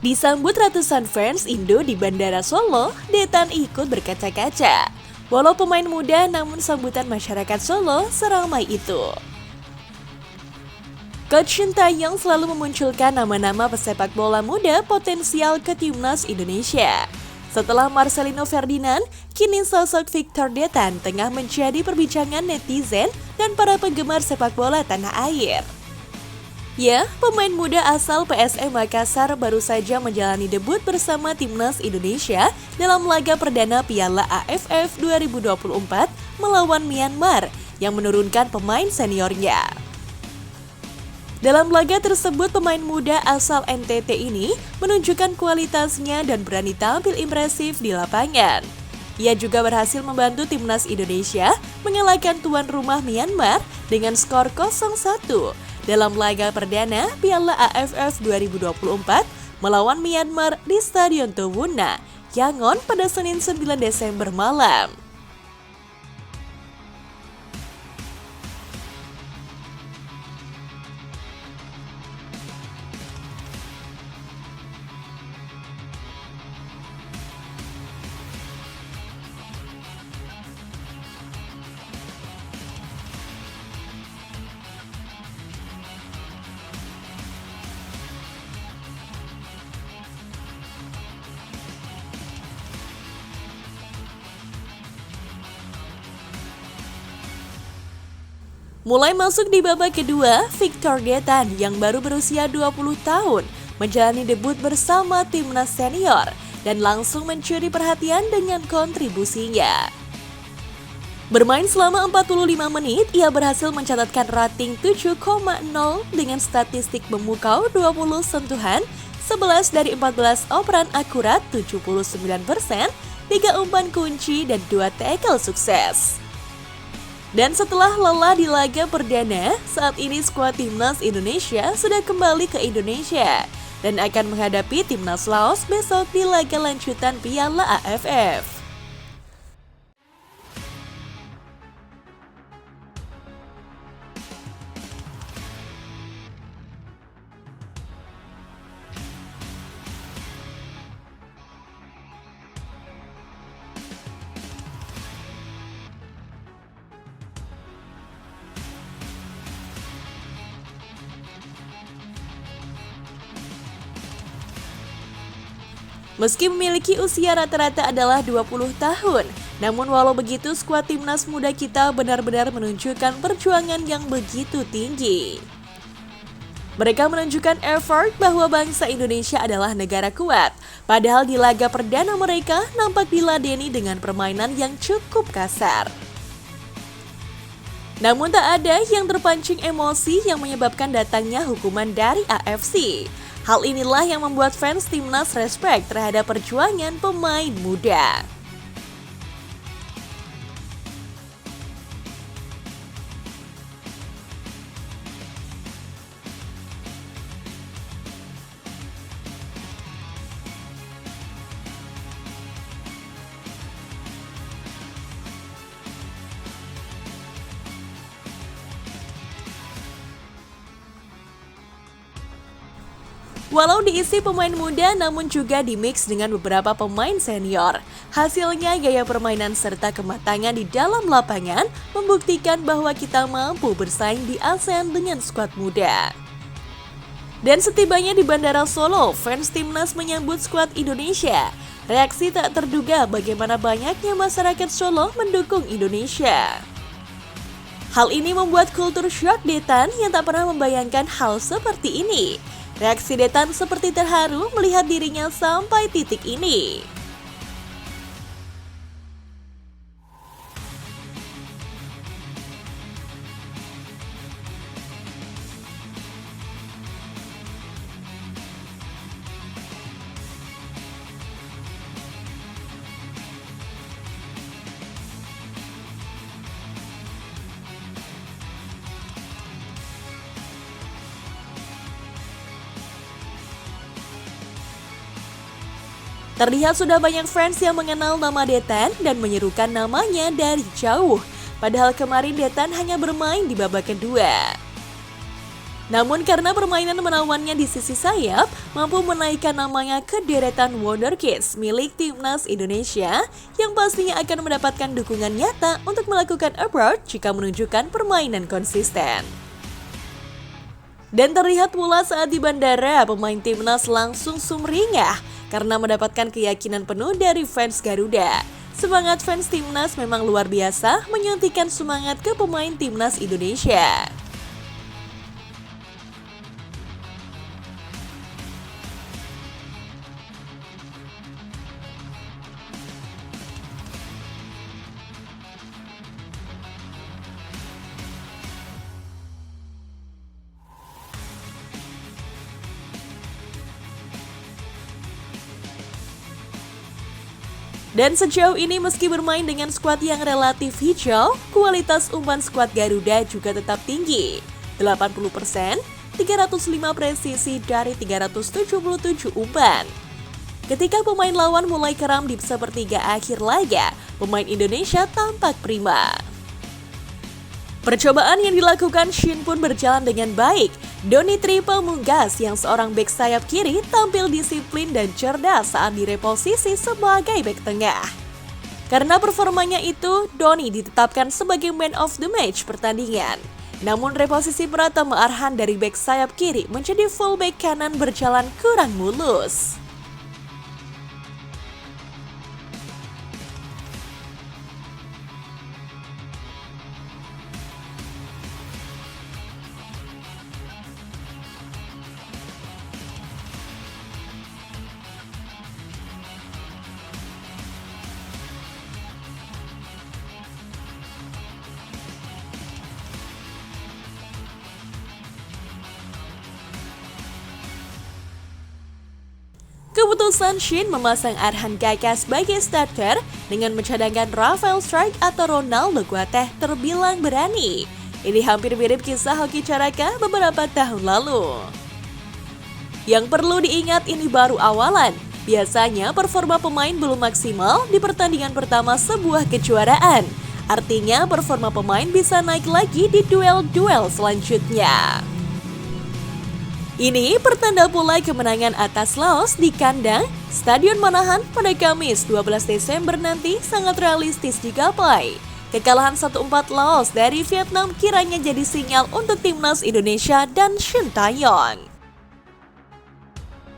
Disambut ratusan fans Indo di Bandara Solo, Detan ikut berkaca-kaca. Walau pemain muda, namun sambutan masyarakat Solo seramai itu. Coach Sintayong selalu memunculkan nama-nama pesepak bola muda potensial ke timnas Indonesia. Setelah Marcelino Ferdinand, kini sosok Victor Detan tengah menjadi perbincangan netizen dan para penggemar sepak bola tanah air. Ya, pemain muda asal PSM Makassar baru saja menjalani debut bersama timnas Indonesia dalam laga perdana Piala AFF 2024 melawan Myanmar yang menurunkan pemain seniornya. Dalam laga tersebut, pemain muda asal NTT ini menunjukkan kualitasnya dan berani tampil impresif di lapangan. Ia juga berhasil membantu timnas Indonesia mengalahkan tuan rumah Myanmar dengan skor 0-1 dalam laga perdana Piala AFF 2024 melawan Myanmar di Stadion Towuna, Yangon pada Senin 9 Desember malam. Mulai masuk di babak kedua, Victor Detan yang baru berusia 20 tahun menjalani debut bersama timnas senior dan langsung mencuri perhatian dengan kontribusinya. Bermain selama 45 menit, ia berhasil mencatatkan rating 7,0 dengan statistik memukau 20 sentuhan, 11 dari 14 operan akurat 79%, 3 umpan kunci dan 2 tackle sukses. Dan setelah lelah di laga perdana, saat ini skuad timnas Indonesia sudah kembali ke Indonesia dan akan menghadapi timnas Laos besok di laga lanjutan Piala AFF. Meski memiliki usia rata-rata adalah 20 tahun, namun walau begitu skuad timnas muda kita benar-benar menunjukkan perjuangan yang begitu tinggi. Mereka menunjukkan effort bahwa bangsa Indonesia adalah negara kuat, padahal di laga perdana mereka nampak diladeni dengan permainan yang cukup kasar. Namun tak ada yang terpancing emosi yang menyebabkan datangnya hukuman dari AFC. Hal inilah yang membuat fans timnas respect terhadap perjuangan pemain muda. Walau diisi pemain muda namun juga dimix dengan beberapa pemain senior. Hasilnya gaya permainan serta kematangan di dalam lapangan membuktikan bahwa kita mampu bersaing di ASEAN dengan skuad muda. Dan setibanya di Bandara Solo, fans timnas menyambut skuad Indonesia. Reaksi tak terduga bagaimana banyaknya masyarakat Solo mendukung Indonesia. Hal ini membuat kultur shock Detan yang tak pernah membayangkan hal seperti ini. Reaksi Detan seperti terharu melihat dirinya sampai titik ini. Terlihat sudah banyak fans yang mengenal nama Detan dan menyerukan namanya dari jauh. Padahal kemarin Detan hanya bermain di babak kedua. Namun karena permainan menawannya di sisi sayap, mampu menaikkan namanya ke deretan Wonderkids milik Timnas Indonesia yang pastinya akan mendapatkan dukungan nyata untuk melakukan abroad jika menunjukkan permainan konsisten. Dan terlihat pula saat di bandara, pemain Timnas langsung sumringah karena mendapatkan keyakinan penuh dari fans Garuda. Semangat fans Timnas memang luar biasa, menyuntikkan semangat ke pemain Timnas Indonesia. Dan sejauh ini meski bermain dengan skuad yang relatif hijau, kualitas umpan skuad Garuda juga tetap tinggi. 80%, 305 presisi dari 377 umpan. Ketika pemain lawan mulai keram di sepertiga akhir laga, pemain Indonesia tampak prima. Percobaan yang dilakukan Shin pun berjalan dengan baik. Donitri Pamungkas yang seorang bek sayap kiri tampil disiplin dan cerdas saat direposisi sebagai bek tengah. Karena performanya itu, Doni ditetapkan sebagai man of the match pertandingan. Namun reposisi Pratama Arhan dari bek sayap kiri menjadi full bek kanan berjalan kurang mulus. Keputusan Shin memasang Arhan Kaka sebagai starter dengan mencadangkan Rafael Strike atau Ronaldo Kuateh terbilang berani. Ini hampir mirip kisah Hoki Caraka beberapa tahun lalu. Yang perlu diingat ini baru awalan. Biasanya performa pemain belum maksimal di pertandingan pertama sebuah kejuaraan. Artinya performa pemain bisa naik lagi di duel-duel selanjutnya. Ini pertanda pula kemenangan atas Laos di kandang Stadion Manahan pada Kamis 12 Desember nanti sangat realistis digapai. Kekalahan 1-4 Laos dari Vietnam kiranya jadi sinyal untuk Timnas Indonesia dan Shin Taeyong.